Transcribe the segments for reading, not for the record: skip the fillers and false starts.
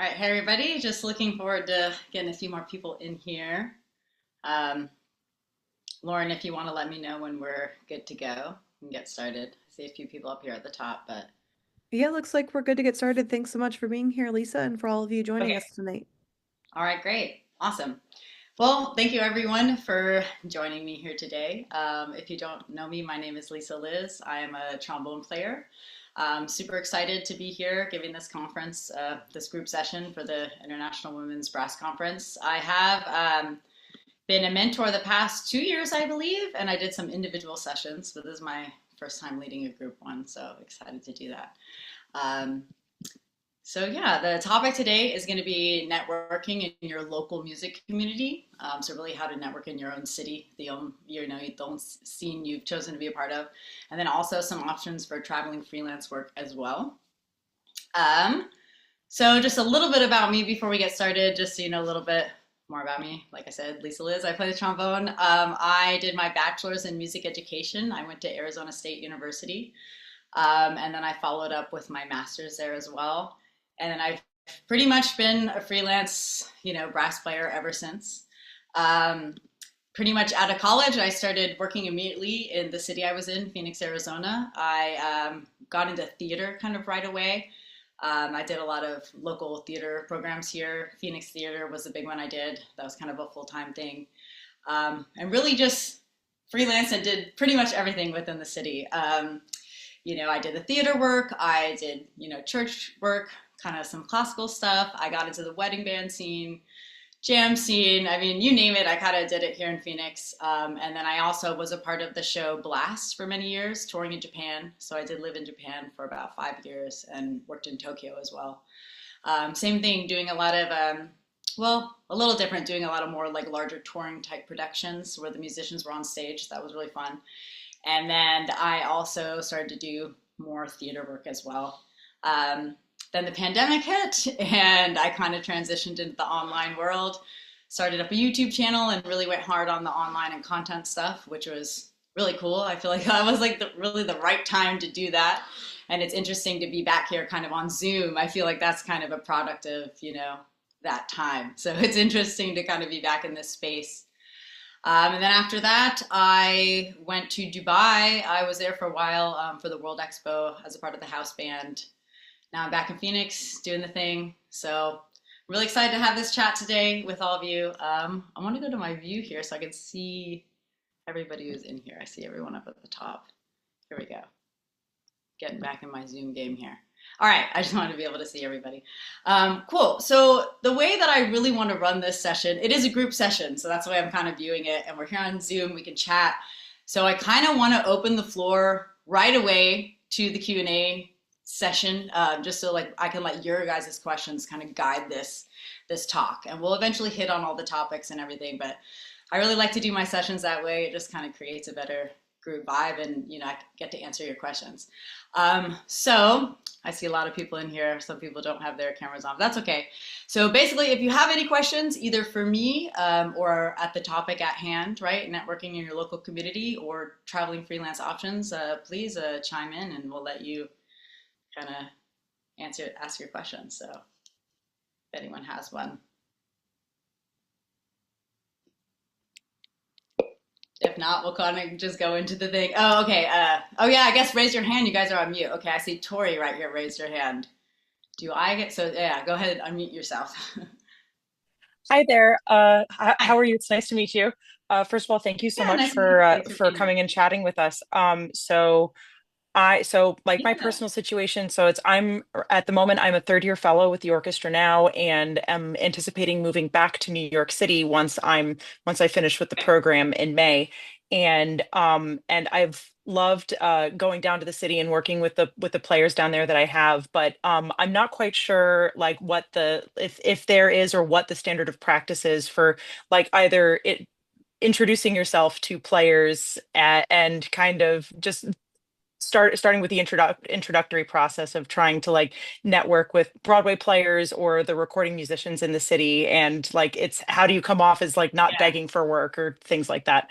All right, hey everybody. Just looking forward to getting a few more people in here. Um, Lauren, if you want to let me know when we're good to go and get started. I see a few people up here at the top, but Yeah, looks like we're good to get started. Thanks so much for being here, Lisa, and for all of you joining okay. us tonight. All right, great. Awesome. Well, thank you everyone for joining me here today. If you don't know me, my name is Lisa Liz. I am a trombone player. Super excited to be here giving this conference, this group session for the International Women's Brass Conference. I have been a mentor the past 2 years, I believe, and I did some individual sessions, but this is my first time leading a group one, so excited to do that. Um, so yeah, the topic today is going to be networking in your local music community. So really, how to network in your own city, the own scene you've chosen to be a part of, and then also some options for traveling freelance work as well. Um, so just a little bit about me before we get started, just so you know a little bit more about me. Like I said, Lisa Liz, I play the trombone. I did my bachelor's in music education. I went to Arizona State University, and then I followed up with my master's there as well. And then I've pretty much been a freelance, brass player ever since. Um, Pretty much out of college, I started working immediately in the city I was in, Phoenix, Arizona. I got into theater kind of right away. I did a lot of local theater programs here. Phoenix Theater was the big one I did. That was kind of a full time thing. And really just freelance and did pretty much everything within the city. I did the theater work, I did, church work, kind of some classical stuff. I got into the wedding band scene, jam scene. I mean, you name it, I kind of did it here in Phoenix. And then I also was a part of the show Blast for many years, touring in Japan. So I did live in Japan for about 5 years and worked in Tokyo as well. Same thing, doing a lot of, a little different, doing a lot of more like larger touring type productions where the musicians were on stage. That was really fun. And then I also started to do more theater work as well. Then the pandemic hit, and I kind of transitioned into the online world, started up a YouTube channel, and really went hard on the online and content stuff, which was really cool. I feel like that was like really the right time to do that. And it's interesting to be back here kind of on Zoom. I feel like that's kind of a product of, that time. So it's interesting to kind of be back in this space. And then after that, I went to Dubai. I was there for a while for the World Expo as a part of the house band. Now I'm back in Phoenix doing the thing. So I'm really excited to have this chat today with all of you. I want to go to my view here so I can see everybody who's in here. I see everyone up at the top. Here we go. Getting back in my Zoom game here. All right, I just wanted to be able to see everybody. Cool. So the way that I really want to run this session, it is a group session, so that's the way I'm kind of viewing it. And we're here on Zoom, we can chat. So I kind of want to open the floor right away to the Q&A session, just so like I can let your guys' questions kind of guide this talk. And we'll eventually hit on all the topics and everything, but I really like to do my sessions that way. It just kind of creates a better group vibe, and I get to answer your questions. So I see a lot of people in here. Some people don't have their cameras on. But that's okay. So basically, if you have any questions, either for me or at the topic at hand, right, networking in your local community or traveling freelance options, please chime in, and we'll let you kind of ask your questions. So if anyone has one. If not, we'll kind of just go into the thing. Oh, okay. Oh, yeah, I guess raise your hand. You guys are on mute. Okay, I see Tori right here. Raise your hand. Do I get, so yeah, go ahead and unmute yourself. Hi there. How Hi. are you? It's nice to meet you. First of all, thank you so Yeah, much nice to meet you. Thanks for for being here. coming and chatting with us. So like my Yeah. personal situation, so it's I'm at the moment I'm a third year fellow with the orchestra now, and am anticipating moving back to New York City once I finish with the program in May. And I've loved going down to the city and working with the players down there that I have, but I'm not quite sure like what the if there is or what the standard of practice is for like either it introducing yourself to players and kind of just starting with the introductory process of trying to like network with Broadway players or the recording musicians in the city, and like it's how do you come off as like not Yeah. begging for work or things like that.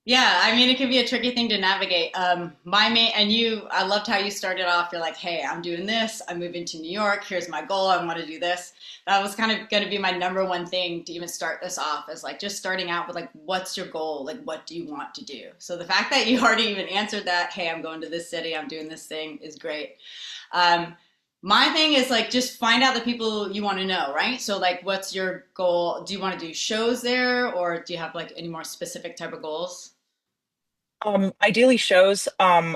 Yeah, I mean, it can be a tricky thing to navigate. My main, and you, I loved how you started off. You're like, hey, I'm doing this. I'm moving to New York. Here's my goal. I want to do this. That was kind of going to be my number one thing to even start this off, is like just starting out with like, what's your goal? Like, what do you want to do? So the fact that you already even answered that, hey, I'm going to this city, I'm doing this thing, is great. Um, my thing is like just find out the people you want to know, right? So like, what's your goal? Do you want to do shows there, or do you have like any more specific type of goals? Ideally shows.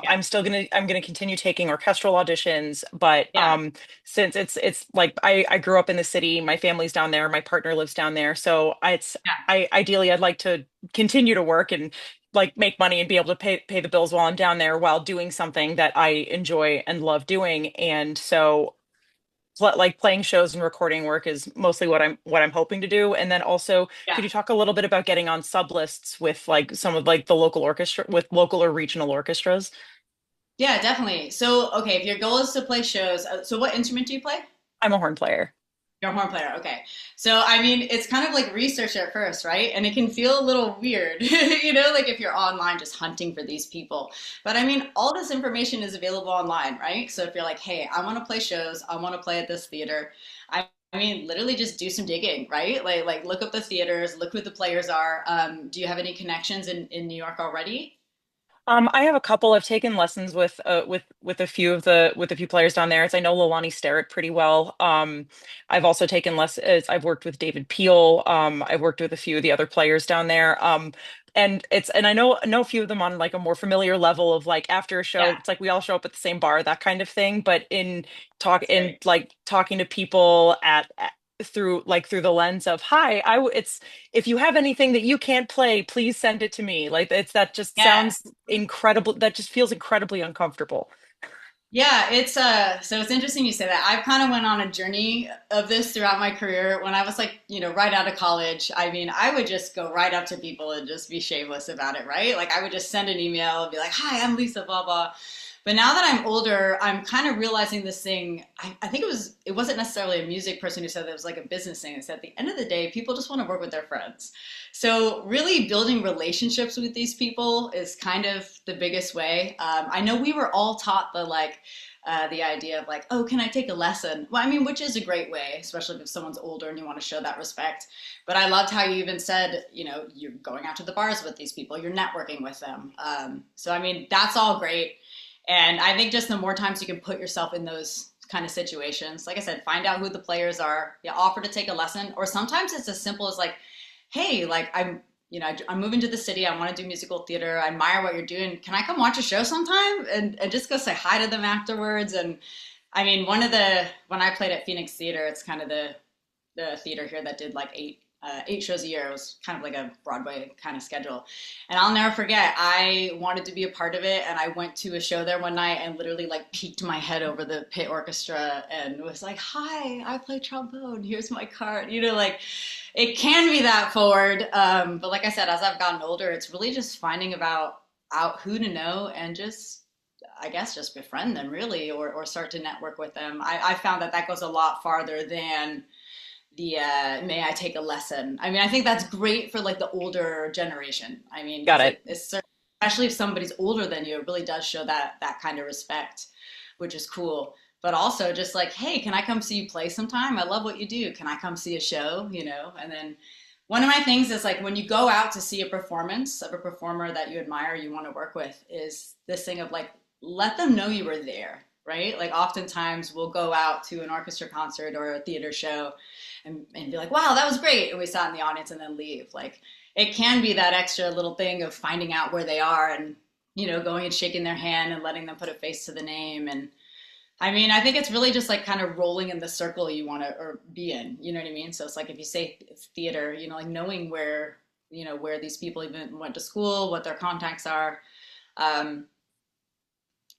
Yeah. I'm gonna continue taking orchestral auditions, but Yeah. since it's like I grew up in the city, my family's down there, my partner lives down there, so I ideally I'd like to continue to work and like make money and be able to pay the bills while I'm down there while doing something that I enjoy and love doing. And so like playing shows and recording work is mostly what I'm hoping to do. And then also, Yeah. could you talk a little bit about getting on sub lists with like some of like the local orchestra with local or regional orchestras? Yeah, definitely. So, okay, if your goal is to play shows, so what instrument do you play? I'm a horn player. You're a horn player. Okay. So, I mean, it's kind of like research at first, right? And it can feel a little weird, like if you're online just hunting for these people. But I mean, all this information is available online, right? So if you're like, hey, I want to play shows, I want to play at this theater, I mean, literally just do some digging, right? Like look up the theaters, look who the players are. Do you have any connections in New York already? I have a couple. I've taken lessons with a few of the with a few players down there. As I know Lilani Starrett pretty well. I've also taken lessons. I've worked with David Peel. I've worked with a few of the other players down there. And I know a few of them on like a more familiar level of like after a show, Yeah, it's like we all show up at the same bar, that kind of thing. But that's in great. like talking to people through the lens of hi, it's if you have anything that you can't play, please send it to me. Like it's that just Yeah. sounds incredible. That just feels incredibly uncomfortable. Yeah, it's so it's interesting you say that. I've kind of went on a journey of this throughout my career. When I was like, right out of college, I mean, I would just go right up to people and just be shameless about it, right? Like I would just send an email and be like, "Hi, I'm Lisa, blah blah." But now that I'm older, I'm kind of realizing this thing. I think it wasn't necessarily a music person who said that, it was like a business thing. It said at the end of the day, people just want to work with their friends. So really building relationships with these people is kind of the biggest way. I know we were all taught the idea of like, oh, can I take a lesson? Well, I mean, which is a great way, especially if someone's older and you want to show that respect. But I loved how you even said, you're going out to the bars with these people, you're networking with them. So I mean, that's all great. And I think just the more times you can put yourself in those kind of situations, like I said, find out who the players are, yeah, offer to take a lesson, or sometimes it's as simple as like, hey, like I'm moving to the city. I want to do musical theater. I admire what you're doing. Can I come watch a show sometime and just go say hi to them afterwards? And I mean, when I played at Phoenix Theater, it's kind of the theater here that did like eight shows a year. It was kind of like a Broadway kind of schedule. And I'll never forget, I wanted to be a part of it. And I went to a show there one night and literally like peeked my head over the pit orchestra and was like, hi, I play trombone. Here's my card. Like it can be that forward. But like I said, as I've gotten older, it's really just finding out who to know and just, I guess, just befriend them really, or start to network with them. I found that goes a lot farther than the may I take a lesson. I mean, I think that's great for like the older generation. I mean, Got because it. it's especially if somebody's older than you, it really does show that kind of respect, which is cool. But also just like, hey, can I come see you play sometime? I love what you do. Can I come see a show? And then one of my things is like when you go out to see a performance of a performer that you admire, you want to work with, is this thing of like, let them know you were there, right? Like oftentimes we'll go out to an orchestra concert or a theater show and be like, wow, that was great. And we sat in the audience and then leave. Like it can be that extra little thing of finding out where they are and, going and shaking their hand and letting them put a face to the name. And I mean, I think it's really just like kind of rolling in the circle you want to or be in, you know what I mean? So it's like if you say theater, like knowing where these people even went to school, what their contacts are. Um,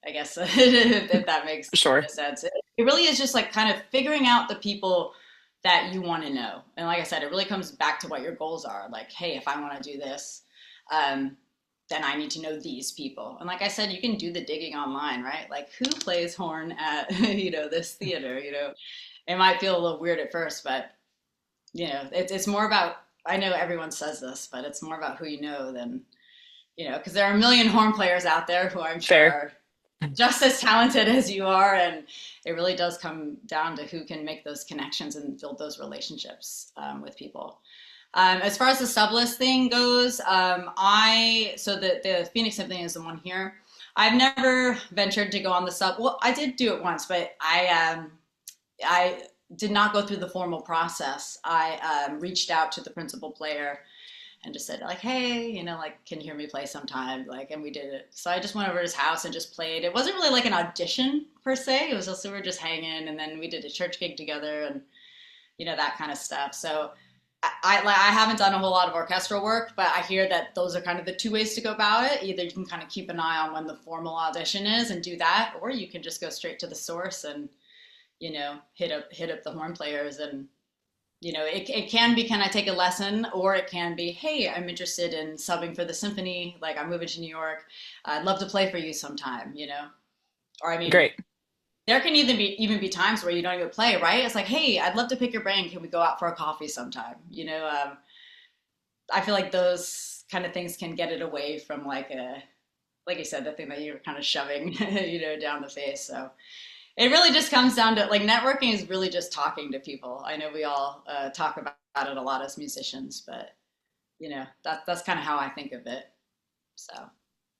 I guess if that makes Sure. sense. It really is just like kind of figuring out the people that you want to know. And like I said, it really comes back to what your goals are. Like, hey, if I want to do this, um, then I need to know these people. And like I said, you can do the digging online, right? Like who plays horn at, this theater, it might feel a little weird at first, but it's more about, I know everyone says this, but it's more about who you know than because there are a million horn players out there who I'm sure Fair. are just as talented as you are. And it really does come down to who can make those connections and build those relationships with people. As far as the sublist thing goes, so the Phoenix Symphony is the one here. I've never ventured to go on the sub. Well, I did do it once, but I did not go through the formal process. I reached out to the principal player and just said like, hey, like, can you hear me play sometime? Like, and we did it. So I just went over to his house and just played. It wasn't really like an audition per se. It was just, we were just hanging, and then we did a church gig together, and that kind of stuff. So I haven't done a whole lot of orchestral work, but I hear that those are kind of the two ways to go about it. Either you can kind of keep an eye on when the formal audition is and do that, or you can just go straight to the source and hit up the horn players. And it can be, can I take a lesson? Or it can be, hey, I'm interested in subbing for the symphony. Like, I'm moving to New York. I'd love to play for you sometime, Or I mean, Great. there can even be times where you don't even play, right? It's like, hey, I'd love to pick your brain. Can we go out for a coffee sometime? I feel like those kind of things can get it away from like you said, the thing that you're kind of shoving, down the face. So it really just comes down to like networking is really just talking to people. I know we all talk about it a lot as musicians, but that's kind of how I think of it. So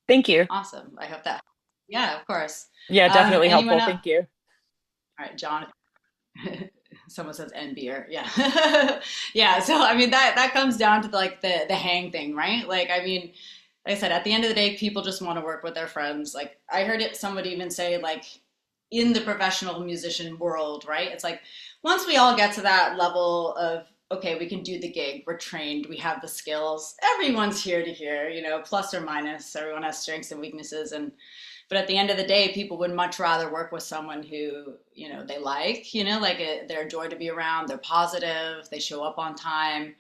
Thank you. awesome. I hope that, yeah, of course. Yeah, definitely Anyone helpful. else? Thank you. All right, John. Someone says "and beer." Yeah, yeah. So I mean that comes down to like the hang thing, right? Like I mean, like I said, at the end of the day, people just want to work with their friends. Like I heard somebody even say like in the professional musician world, right? It's like once we all get to that level of okay, we can do the gig, we're trained, we have the skills. Everyone's here to hear, plus or minus. Everyone has strengths and weaknesses, but at the end of the day, people would much rather work with someone who, they like they're a joy to be around, they're positive, they show up on time.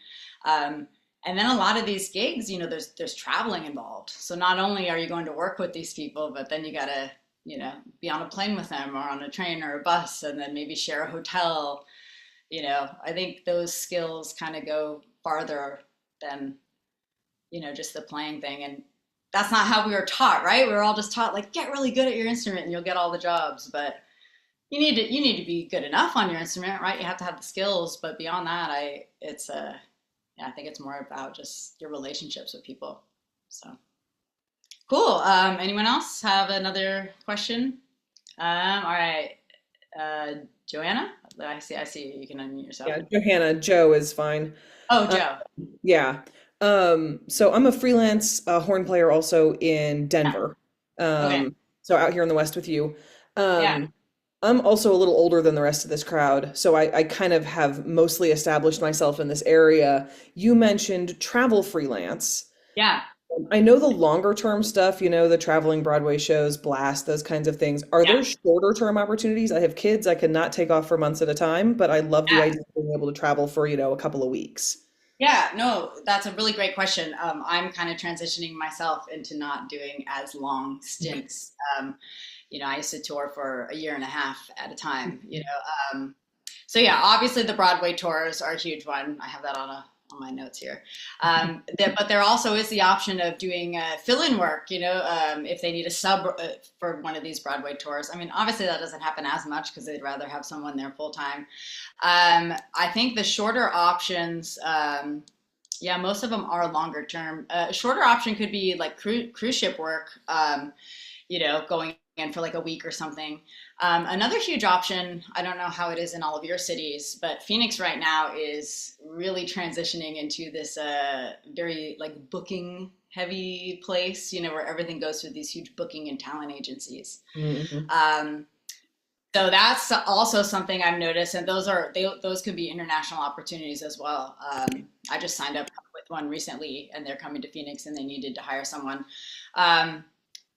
And then a lot of these gigs, there's traveling involved. So not only are you going to work with these people, but then you got to, be on a plane with them or on a train or a bus, and then maybe share a hotel. I think those skills kind of go farther than, just the playing thing. And that's not how we were taught, right? We were all just taught like, get really good at your instrument and you'll get all the jobs. But you need to be good enough on your instrument, right? You have to have the skills. But beyond that, I think it's more about just your relationships with people. So cool. Anyone else have another question? All right. Joanna, I see you can unmute yourself. Yeah, Johanna, Joe is fine. Oh, Joe. Yeah. So I'm a freelance horn player also in Denver. Okay. So out here in the West with you. Yeah. I'm also a little older than the rest of this crowd, so I kind of have mostly established myself in this area. You mentioned travel freelance. Yeah. I know the longer term stuff, the traveling Broadway shows, Blast, those kinds of things. Are Yeah. there shorter term opportunities? I have kids, I cannot take off for months at a time, but I love the Yeah. idea of being able to travel for, a couple of weeks. Yeah, no, that's a really great question. I'm kind of transitioning myself into not doing as long stints. I used to tour for a year and a half at a time, So yeah, obviously the Broadway tours are a huge one. I have that on my notes here. But there also is the option of doing fill-in work, if they need a sub for one of these Broadway tours. I mean, obviously that doesn't happen as much because they'd rather have someone there full time. I think the shorter options, most of them are longer term. A shorter option could be like cruise ship work, going in for like a week or something. Another huge option, I don't know how it is in all of your cities, but Phoenix right now is really transitioning into this very like booking heavy place, where everything goes through these huge booking and talent agencies. Mm-hmm. So that's also something I've noticed, and those could be international opportunities as well. I just signed up with one recently, and they're coming to Phoenix, and they needed to hire someone.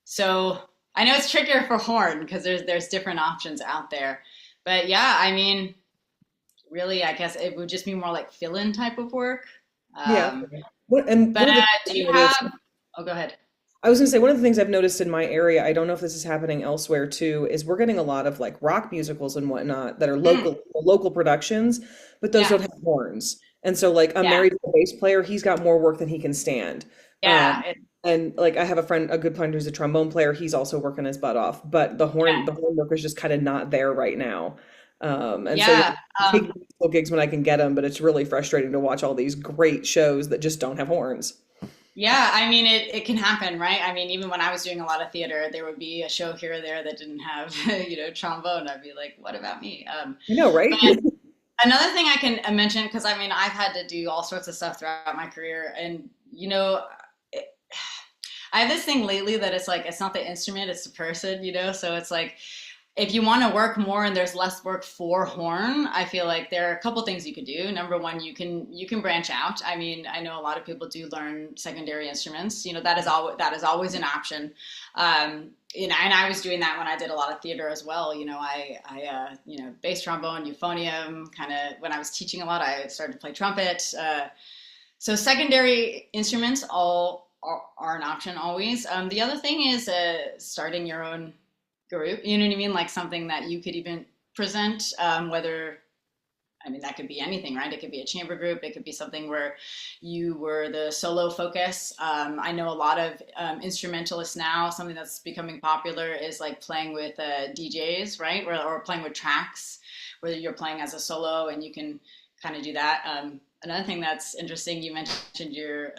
So I know it's trickier for horn because there's different options out there, but yeah, I mean, really, I guess it would just be more like fill-in type of work. Yeah. But do you have? Oh, go ahead. I was going to say, one of the things I've noticed in my area, I don't know if this is happening elsewhere too, is we're getting a lot of like rock musicals and whatnot that are local productions, but those don't have horns. And so like I'm married to a bass player, he's got more work than he can stand. Yeah, And like I have a good friend who's a trombone player. He's also working his butt off, but Yeah. the horn work is just kind of not there right now. And so Yeah. I take musical gigs when I can get them, but it's really frustrating to watch all these great shows that just don't have horns. Yeah, I mean it can happen, right? I mean, even when I was doing a lot of theater, there would be a show here or there that didn't have, trombone. I'd be like, what about me? You know, right? But another thing I can mention, because I mean, I've had to do all sorts of stuff throughout my career, and it, I have this thing lately that it's like it's not the instrument, it's the person. So it's like if you want to work more and there's less work for horn, I feel like there are a couple things you could do. Number one, you can branch out. I mean, I know a lot of people do learn secondary instruments. That is always an option. And I was doing that when I did a lot of theater as well. Bass trombone, euphonium. Kind of when I was teaching a lot, I started to play trumpet. So secondary instruments are an option always. The other thing is starting your own group. You know what I mean? Like something that you could even present, whether I mean, that could be anything, right? It could be a chamber group. It could be something where you were the solo focus. I know a lot of instrumentalists now. Something that's becoming popular is like playing with DJs, right? Or playing with tracks, where you're playing as a solo and you can kind of do that. Another thing that's interesting, you mentioned your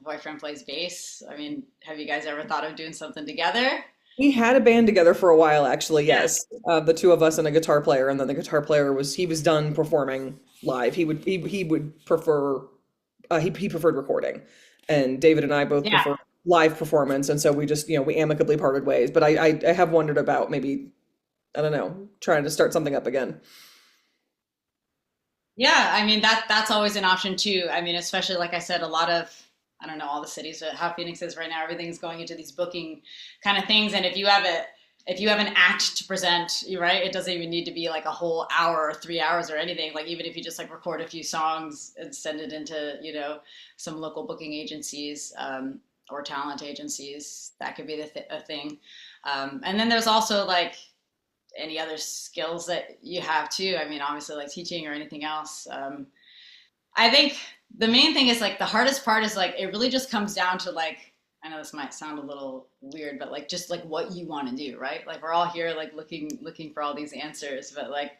boyfriend plays bass. I mean, have you guys ever thought of doing something together? We had a band together for a while, actually. Yeah. Yes, the two of us and a guitar player, and then the guitar player was done performing live. He would prefer he preferred recording, and David and I both Yeah. prefer live performance, and so we just we amicably parted ways. But I have wondered about maybe I don't know trying to start something up again. Yeah, I mean that's always an option too. I mean, especially like I said, a lot of I don't know all the cities, but how Phoenix is right now, everything's going into these booking kind of things. And if you have an act to present, you're right, it doesn't even need to be like a whole hour or 3 hours or anything. Like even if you just like record a few songs and send it into some local booking agencies or talent agencies, that could be a thing. And then there's also like any other skills that you have too. I mean, obviously like teaching or anything else. I think the main thing is like the hardest part is like it really just comes down to like I know this might sound a little weird, but like just like what you want to do, right? Like we're all here like looking for all these answers, but like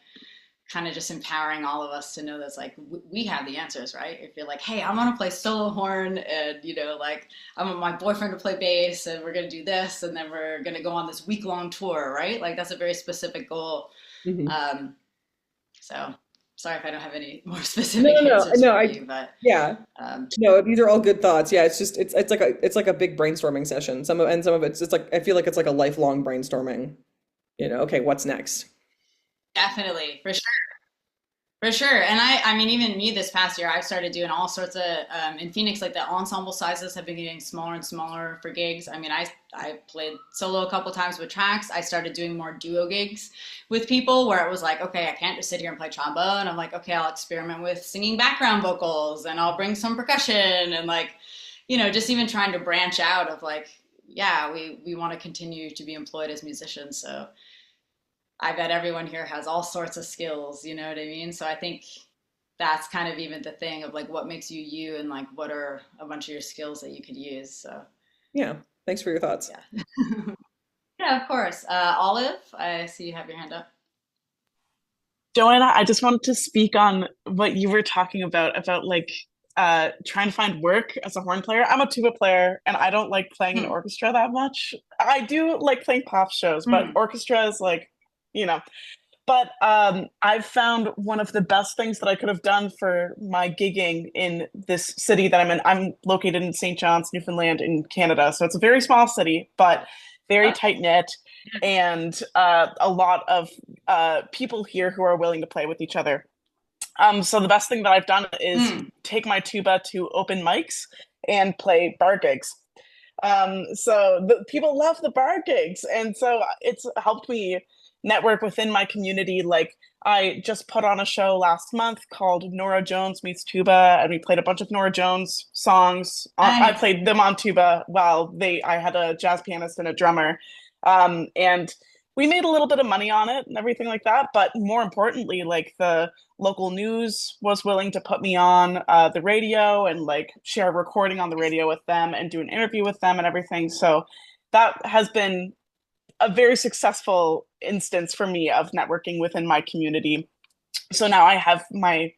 kind of just empowering all of us to know that's like we have the answers, right? If you're like, hey, I want to play solo horn, and like I want my boyfriend to play bass, and we're gonna do this, and then we're gonna go on this week-long tour, right? Like that's a very specific goal. Mhm. Um, so sorry if I don't have any more No, no, specific no, answers no. for you, but Yeah, um, no. These are all good thoughts. Yeah, it's like a big brainstorming session. Some of it's like I feel like it's like a lifelong brainstorming. Okay, what's next? definitely for sure. For sure. And I mean, even me this past year, I've started doing all sorts of, in Phoenix, like the ensemble sizes have been getting smaller and smaller for gigs. I mean, I played solo a couple times with tracks. I started doing more duo gigs with people where it was like, okay, I can't just sit here and play trombone. I'm like, okay, I'll experiment with singing background vocals and I'll bring some percussion and like, just even trying to branch out of like, yeah, we want to continue to be employed as musicians. So I bet everyone here has all sorts of skills, you know what I mean? So I think that's kind of even the thing of like what makes you you and like what are a bunch of your skills that you could use. So Yeah, thanks for your thoughts. yeah. Yeah, of course. Olive, I see you have your hand up. Joanna, I just wanted to speak on what you were talking about like trying to find work as a horn player. I'm a tuba player and I don't like playing in Hmm. orchestra that much. I do like playing pop shows, but Hmm. orchestra is like, you know. But I've found one of the best things that I could have done for my gigging in this city that I'm in. I'm located in St. John's, Newfoundland, in Canada. So it's a very small city, but very Oh, tight knit, and a lot of people here who are willing to play with each other. So the best thing that I've done is hmm. take my tuba to open mics and play bar gigs. So the people love the bar gigs, and so it's helped me network within my community. Like I just put on a show last month called Nora Jones Meets Tuba, and we played a bunch of Nora Jones songs. I Nice. played them on tuba while I had a jazz pianist and a drummer, and we made a little bit of money on it and everything like that. But more importantly, like the local news was willing to put me on the radio and like share a recording on the radio with them and do an interview with them and everything. So that has been a very successful instance for me of networking within my community. So now I have my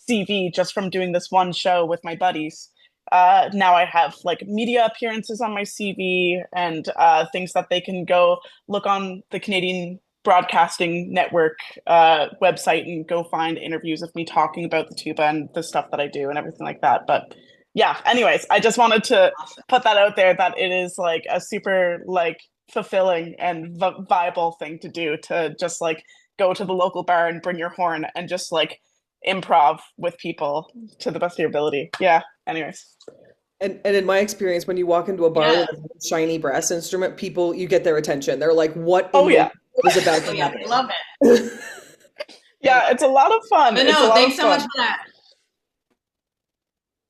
CV just from doing this one show with my buddies. Now I have like media appearances on my CV and things that they can go look on the Canadian Broadcasting Network website and go find interviews of me talking about the tuba and the stuff that I do and everything like that. But yeah, anyways, I just wanted to Awesome. put that out there that it is like a super like fulfilling and viable thing to do, to just like go to the local bar and bring your horn and just like improv with people to the best of your ability. Yeah. Anyways. And in my experience, when you walk into a bar Yeah. with a shiny brass instrument, people, you get their attention. They're like, what Oh in the yeah. world is about Oh to yeah, they happen? love it. Yeah, it's a lot of fun. But It's a no, lot of thanks so much fun. for that.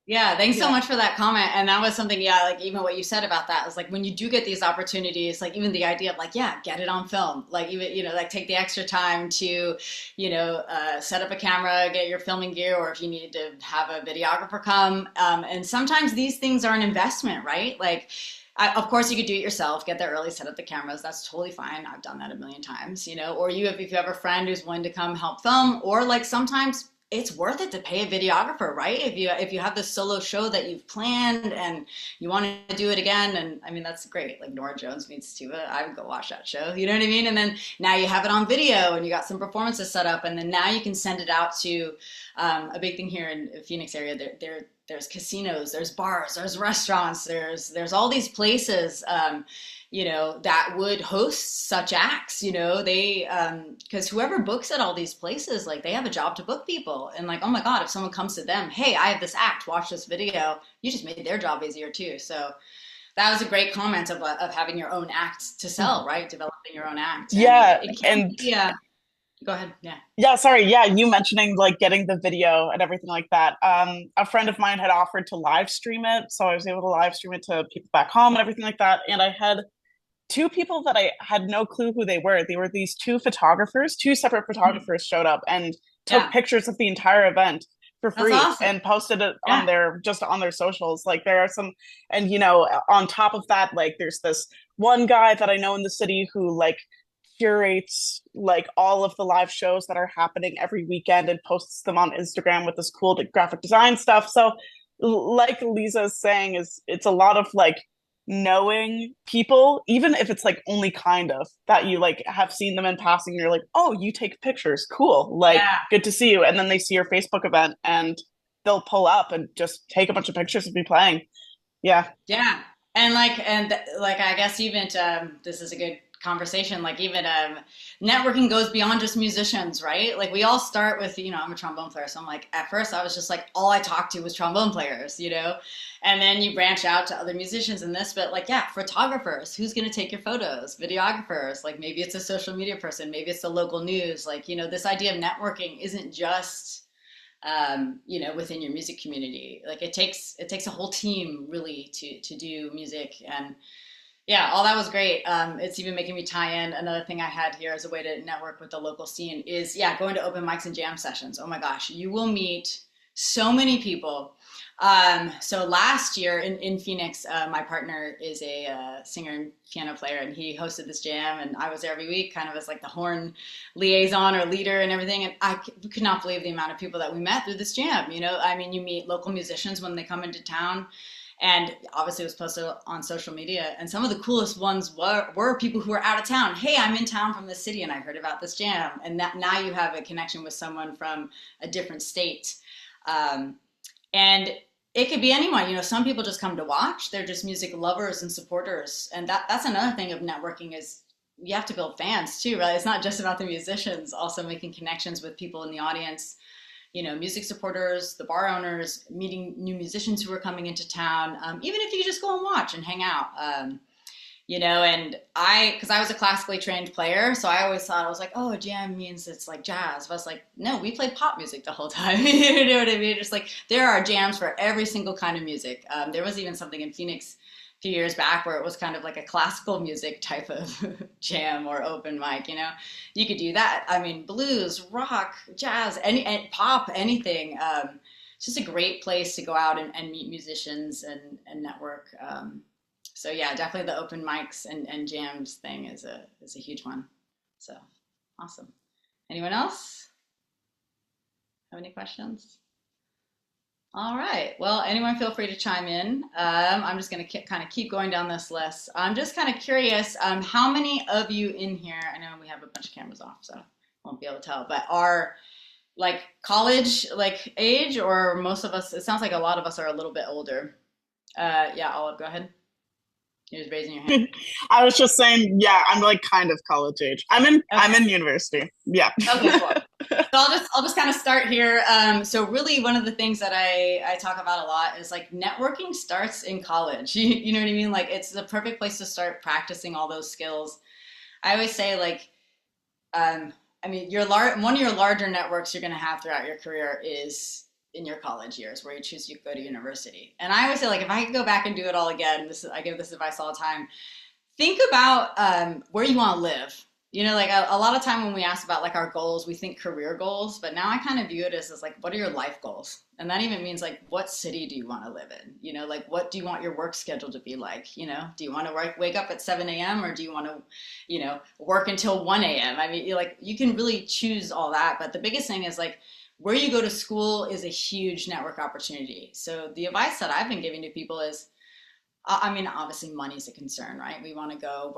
Yeah, thanks so Yeah. much for that comment. And that was something, yeah, like even what you said about that is like when you do get these opportunities, like even the idea of like, yeah, get it on film, like even, like take the extra time to, set up a camera, get your filming gear, or if you need to have a videographer come. And sometimes these things are an investment, right? Like, of course, you could do it yourself, get there early, set up the cameras. That's totally fine. I've done that a million times, or if you have a friend who's willing to come help film, or like sometimes it's worth it to pay a videographer, right? If you have this solo show that you've planned and you want to do it again, and I mean that's great. Like Nora Jones meets Tuba, I would go watch that show. You know what I mean? And then now you have it on video, and you got some performances set up, and then now you can send it out to a big thing here in the Phoenix area. There's casinos, there's bars, there's restaurants, there's all these places. That would host such acts, they, because whoever books at all these places, like they have a job to book people. And like, oh my God, if someone comes to them, hey, I have this act, watch this video, you just made their job easier too. So that was a great comment of having your own act to sell, right? Developing your own act. And Yeah. it can And be, go ahead. Yeah. yeah, sorry. Yeah, you mentioning like getting the video and everything like that. A friend of mine had offered to live stream it. So I was able to live stream it to people back home and everything like that. And I had two people that I had no clue who they were. They were these two photographers, two separate Mhm. photographers showed up and took Yeah. pictures of the entire event for That's free awesome. and posted it on Yeah. their socials. Like there are some, and on top of that, like there's this one guy that I know in the city who like curates like all of the live shows that are happening every weekend and posts them on Instagram with this cool graphic design stuff. So like Lisa is saying, is it's a lot of like knowing people, even if it's like only kind of that you like have seen them in passing, you're like, oh, you take pictures, cool, like Yeah. good to see you. And then they see your Facebook event and they'll pull up and just take a bunch of pictures of me playing. Yeah. Yeah. And I guess even this is a good conversation. Like even networking goes beyond just musicians, right? Like we all start with, I'm a trombone player, so I'm like at first I was just like all I talked to was trombone players, and then you branch out to other musicians in this. But like yeah, photographers, who's going to take your photos? Videographers, like maybe it's a social media person, maybe it's the local news. Like this idea of networking isn't just within your music community. Like it takes a whole team really to do music. And yeah, all that was great. It's even making me tie in another thing I had here as a way to network with the local scene is yeah, going to open mics and jam sessions. Oh my gosh, you will meet so many people. So last year in Phoenix, my partner is a singer and piano player, and he hosted this jam, and I was there every week, kind of as like the horn liaison or leader and everything. And I could not believe the amount of people that we met through this jam. I mean, you meet local musicians when they come into town. And obviously, it was posted on social media. And some of the coolest ones were people who were out of town. Hey, I'm in town from this city, and I heard about this jam. And that now you have a connection with someone from a different state. And it could be anyone. Some people just come to watch. They're just music lovers and supporters. And that's another thing of networking is you have to build fans too, right? It's not just about the musicians, also making connections with people in the audience, music supporters, the bar owners, meeting new musicians who are coming into town, even if you just go and watch and hang out. And because I was a classically trained player, so I always thought, I was like, oh, a jam means it's like jazz. But I was like, no, we played pop music the whole time. You know what I mean? Just like there are jams for every single kind of music. There was even something in Phoenix few years back where it was kind of like a classical music type of jam or open mic, you know, you could do that. I mean, blues, rock, jazz, and pop, anything. It's just a great place to go out and meet musicians and network. So yeah, definitely the open mics and jams thing is a huge one. So awesome. Anyone else have any questions? All right. Well, anyone feel free to chime in. I'm just going to kind of keep going down this list. I'm just kind of curious, how many of you in here, I know we have a bunch of cameras off, so I won't be able to tell, but are like college like age, or most of us, it sounds like a lot of us are a little bit older. Yeah, Olive, go ahead. You're just raising your hand. I was just saying, yeah, I'm like kind of college age. I'm in university. Yeah. Okay, cool. So I'll just kind of start here. So really one of the things that I talk about a lot is like networking starts in college. You know what I mean? Like it's the perfect place to start practicing all those skills. I always say like, I mean, one of your larger networks you're going to have throughout your career is in your college years where you choose to go to university. And I always say like, if I could go back and do it all again, I give this advice all the time. Think about where you want to live. You know, like a lot of time when we ask about like our goals, we think career goals, but now I kind of view it as like, what are your life goals? And that even means like, what city do you want to live in? You know, like what do you want your work schedule to be like? You know, do you want to wake up at 7 a.m. or do you want to, you know, work until 1 a.m.? I mean, you can really choose all that. But the biggest thing is like, where you go to school is a huge network opportunity. So the advice that I've been giving to people is, I mean, obviously money's a concern, right? We want to go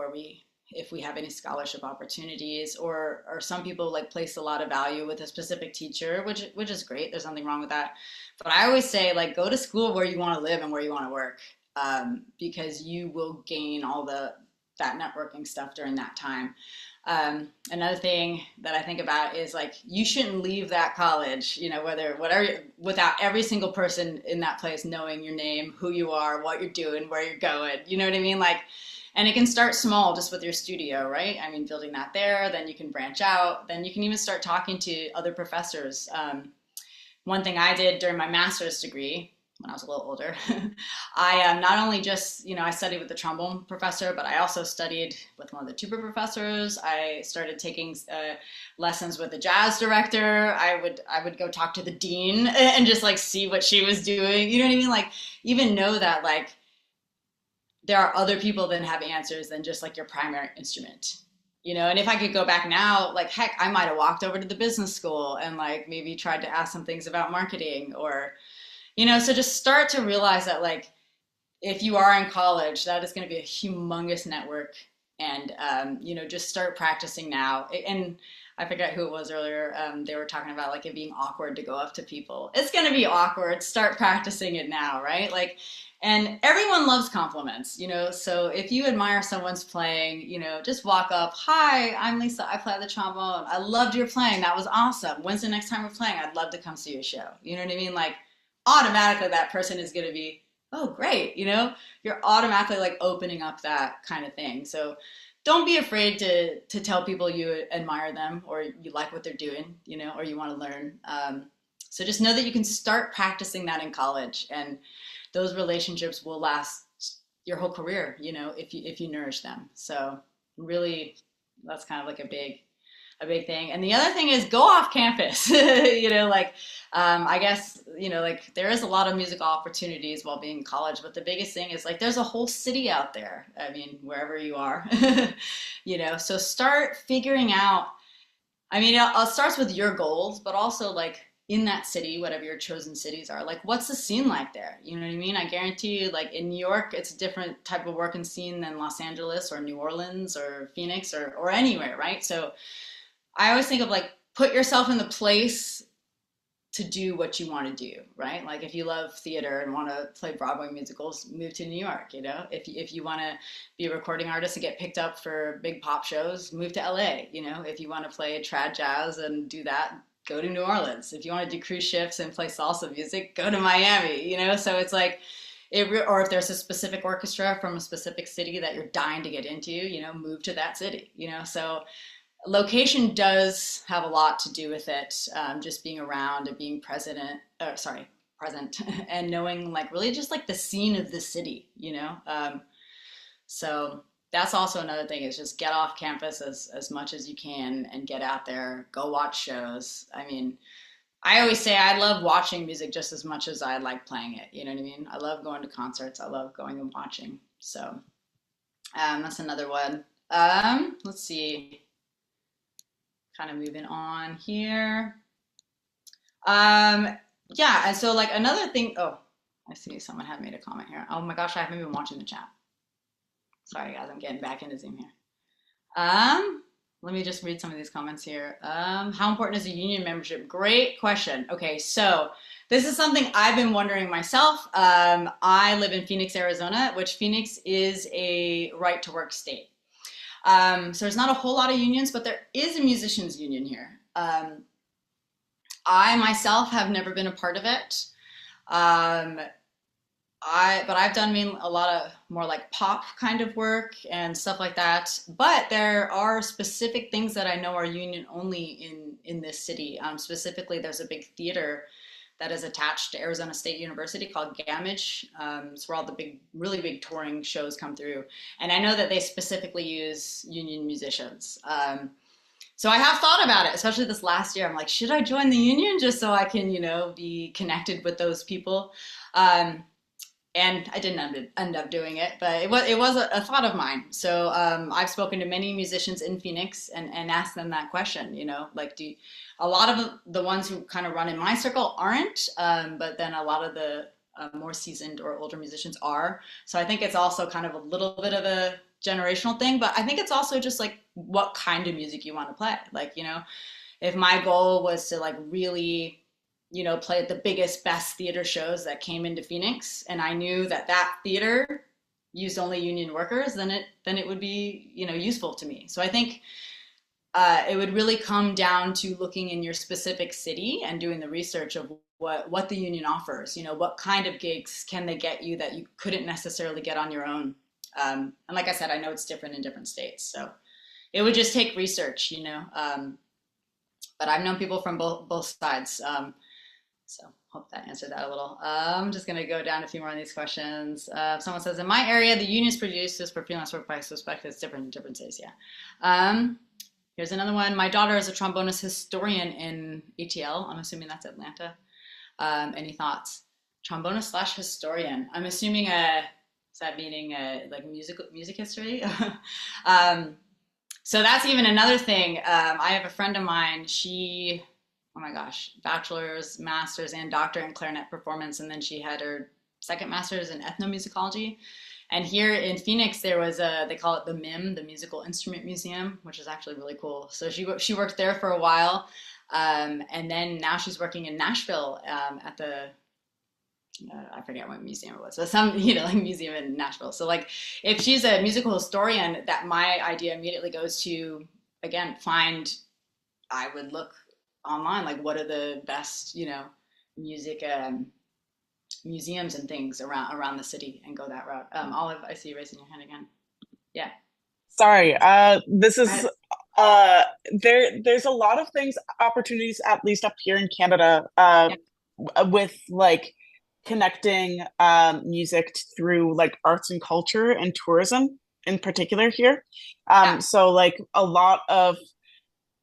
if we have any scholarship opportunities, or some people like place a lot of value with a specific teacher, which is great. There's nothing wrong with that. But I always say like, go to school where you want to live and where you want to work, because you will gain all that networking stuff during that time. Another thing that I think about is like, you shouldn't leave that college, you know, whatever, without every single person in that place knowing your name, who you are, what you're doing, where you're going, you know what I mean? Like, and it can start small just with your studio, right? I mean, building that there, then you can branch out, then you can even start talking to other professors. One thing I did during my master's degree, when I was a little older, I not only just, you know, I studied with the trombone professor, but I also studied with one of the tuba professors. I started taking lessons with the jazz director. I would go talk to the dean and just like see what she was doing. You know what I mean? Like even know that like there are other people that have answers than just like your primary instrument. You know, and if I could go back now, like, heck, I might have walked over to the business school and like maybe tried to ask some things about marketing or, you know, so just start to realize that like, if you are in college, that is going to be a humongous network. And, you know, just start practicing now. And I forget who it was earlier. They were talking about like it being awkward to go up to people. It's going to be awkward. Start practicing it now, right? Like, and everyone loves compliments, you know, so if you admire someone's playing, you know, just walk up, hi, I'm Lisa, I play the trombone. I loved your playing. That was awesome. When's the next time we're playing? I'd love to come see your show. You know what I mean? Like automatically that person is going to be, oh, great. You know, you're automatically like opening up that kind of thing. So don't be afraid to tell people you admire them or you like what they're doing, you know, or you want to learn. So just know that you can start practicing that in college, and those relationships will last your whole career, you know, if you nourish them. So really, that's kind of like a big thing. And the other thing is go off campus, you know, like, I guess, you know, like there is a lot of musical opportunities while being in college, but the biggest thing is like, there's a whole city out there. I mean, wherever you are, you know, so start figuring out, I mean, it starts with your goals, but also like in that city, whatever your chosen cities are, like what's the scene like there? You know what I mean? I guarantee you, like in New York, it's a different type of working scene than Los Angeles or New Orleans or Phoenix or anywhere, right? So I always think of like, put yourself in the place to do what you want to do, right? Like if you love theater and want to play Broadway musicals, move to New York, you know? If you want to be a recording artist and get picked up for big pop shows, move to LA, you know? If you want to play trad jazz and do that, go to New Orleans. If you want to do cruise ships and play salsa music, go to Miami, you know? So it's like, or if there's a specific orchestra from a specific city that you're dying to get into, you know, move to that city, you know? So location does have a lot to do with it, just being around and being present and knowing like really just like the scene of the city, you know? So that's also another thing is just get off campus as much as you can and get out there, go watch shows. I mean, I always say I love watching music just as much as I like playing it. You know what I mean? I love going to concerts. I love going and watching. So that's another one. Let's see. Kind of moving on here. Yeah, and so like another thing. Oh, I see someone had made a comment here. Oh my gosh, I haven't been watching the chat. Sorry guys, I'm getting back into Zoom here. Let me just read some of these comments here. How important is a union membership? Great question. Okay, so this is something I've been wondering myself. I live in Phoenix, Arizona, which Phoenix is a right to work state. So there's not a whole lot of unions, but there is a musicians union here. I myself have never been a part of it. But I've done a lot of more like pop kind of work and stuff like that. But there are specific things that I know are union only in this city. Specifically, there's a big theater that is attached to Arizona State University called Gamage. It's where all the really big touring shows come through. And I know that they specifically use union musicians. So I have thought about it, especially this last year. I'm like, should I join the union just so I can, be connected with those people? And I didn't end up doing it, but it was a thought of mine. So I've spoken to many musicians in Phoenix and asked them that question. Like a lot of the ones who kind of run in my circle aren't, but then a lot of the more seasoned or older musicians are. So I think it's also kind of a little bit of a generational thing, but I think it's also just like what kind of music you want to play. Like, if my goal was to like really play at the biggest, best theater shows that came into Phoenix, and I knew that theater used only union workers, then it would be, useful to me. So I think it would really come down to looking in your specific city and doing the research of what the union offers. What kind of gigs can they get you that you couldn't necessarily get on your own? And like I said, I know it's different in different states, so it would just take research, but I've known people from both sides. So hope that answered that a little. I'm just going to go down a few more on these questions. Someone says, in my area, the unions produces for freelance work, but I suspect it's different in different states. Yeah. Here's another one. My daughter is a trombonist historian in ATL. I'm assuming that's Atlanta. Any thoughts? Trombonist / historian. I'm assuming is that meaning like music history? So that's even another thing. I have a friend of mine. Oh my gosh, bachelor's, master's, and doctorate in clarinet performance. And then she had her second master's in ethnomusicology. And here in Phoenix, there was they call it the MIM, the Musical Instrument Museum, which is actually really cool. So she worked there for a while. And then now she's working in Nashville at the, I forget what museum it was, but some, like museum in Nashville. So like, if she's a musical historian, that my idea immediately goes to, again, I would look online, like what are the best, music museums and things around the city and go that route. Olive, I see you raising your hand again. Yeah. Sorry, this is there's a lot of opportunities, at least up here in Canada, Yeah. with like connecting music through like arts and culture and tourism in particular here. Yeah. So like a lot of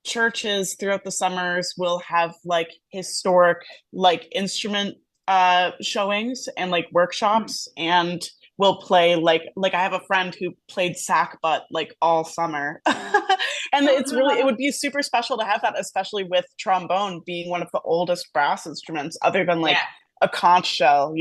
churches throughout the summers will have like historic like instrument showings and like workshops, and will play like I have a friend who played sackbut like all summer. And it would be super special to have that, especially with trombone being one of the oldest brass instruments other than like a conch shell,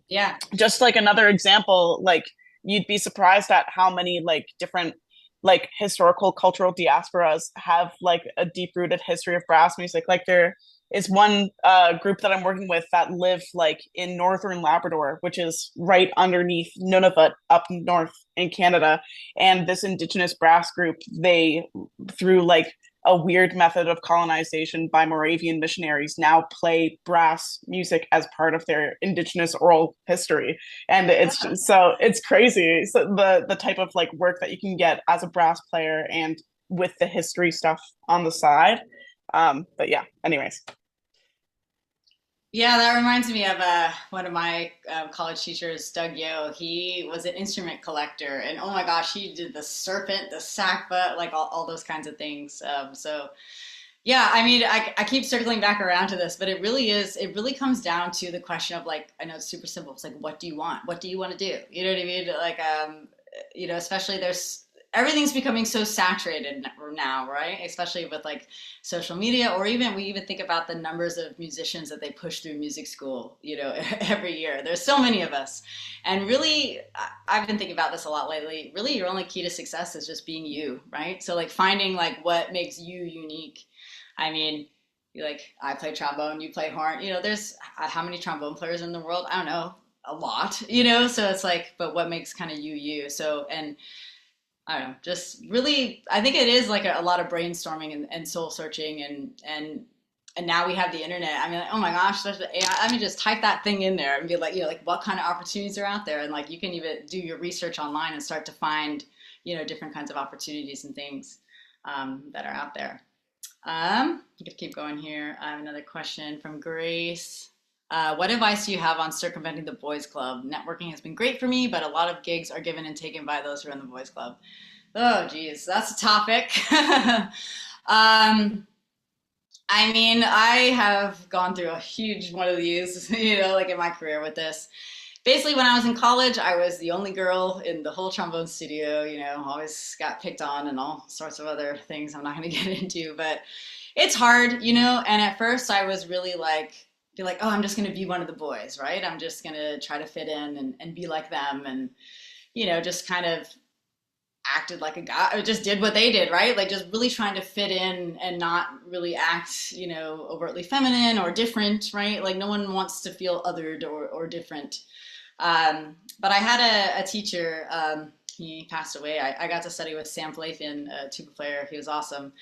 Yeah. Just like another example, like you'd be surprised at how many like different like historical cultural diasporas have like a deep rooted history of brass music. Like there is one group that I'm working with that live like in northern Labrador, which is right underneath Nunavut up north in Canada. And this indigenous brass group, they, through like a weird method of colonization by Moravian missionaries, now play brass music as part of their indigenous oral history. And it's crazy. So the type of like work that you can get as a brass player and with the history stuff on the side. But yeah, anyways. Yeah, that reminds me of one of my college teachers, Doug Yo. He was an instrument collector, and oh my gosh, he did the serpent, the sackbut, like all those kinds of things. So yeah, I mean, I keep circling back around to this, but it really comes down to the question of like, I know it's super simple. It's like, what do you want? What do you want to do? You know what I mean? Like, especially everything's becoming so saturated now, right? Especially with like social media, or even we even think about the numbers of musicians that they push through music school, every year. There's so many of us. And really, I've been thinking about this a lot lately. Really, your only key to success is just being you, right? So like finding like what makes you unique. I mean, like I play trombone, you play horn. There's how many trombone players in the world? I don't know, a lot. So it's like, but what makes kind of you you? So and I don't know, just really, I think it is like a lot of brainstorming and soul searching and now we have the internet. I mean, like, oh my gosh, there's the AI. I mean, just type that thing in there and be like, like what kind of opportunities are out there, and like you can even do your research online and start to find, different kinds of opportunities and things that are out there. I'm gonna keep going here. I have another question from Grace. What advice do you have on circumventing the boys club? Networking has been great for me, but a lot of gigs are given and taken by those who are in the boys club. Oh, geez, that's a topic. I mean, I have gone through a huge one of these, like in my career with this. Basically, when I was in college, I was the only girl in the whole trombone studio, always got picked on and all sorts of other things I'm not going to get into, but it's hard, and at first I was really like, be like, oh, I'm just going to be one of the boys, right? I'm just going to try to fit in and be like them and, just kind of acted like a guy, or just did what they did, right? Like just really trying to fit in and not really act, overtly feminine or different, right? Like no one wants to feel othered or different. But I had a teacher, he passed away. I got to study with Sam Flathan, a tuba player. He was awesome.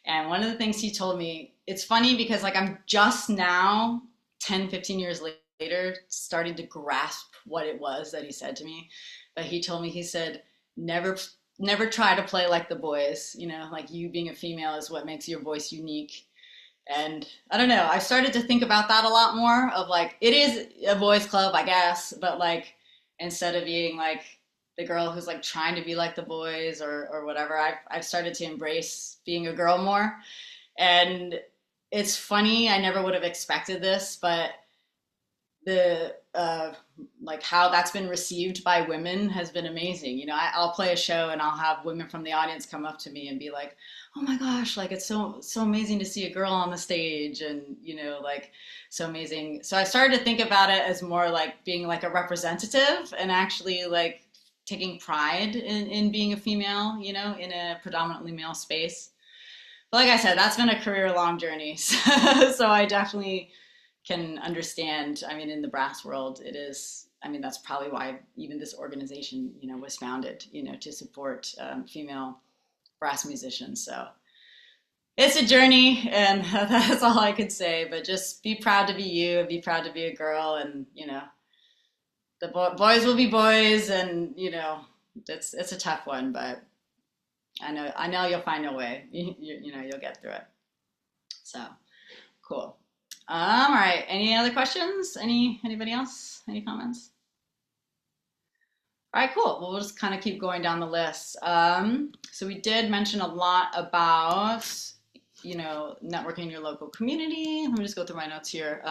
And one of the things he told me, it's funny because like I'm just now, 10, 15 years later, starting to grasp what it was that he said to me. But he told me, he said, never try to play like the boys, like you being a female is what makes your voice unique. And I don't know, I started to think about that a lot more of like, it is a boys club, I guess, but like, instead of being like the girl who's like trying to be like the boys or whatever, I've started to embrace being a girl more. And it's funny, I never would have expected this, but the like how that's been received by women has been amazing. I'll play a show and I'll have women from the audience come up to me and be like, "Oh my gosh, like it's so amazing to see a girl on the stage," and like so amazing. So I started to think about it as more like being like a representative and actually like taking pride in being a female, in a predominantly male space. But like I said, that's been a career-long journey. So I definitely can understand. I mean, in the brass world, it is. I mean, that's probably why even this organization, was founded, to support female brass musicians. So it's a journey, and that's all I could say. But just be proud to be you, be proud to be a girl, and the boys will be boys, and it's a tough one, but I know you'll find a way. You'll get through it. So cool. All right. Any other questions? Anybody else? Any comments? All right, cool. Well, we'll just kind of keep going down the list. So we did mention a lot about, networking in your local community. Let me just go through my notes here.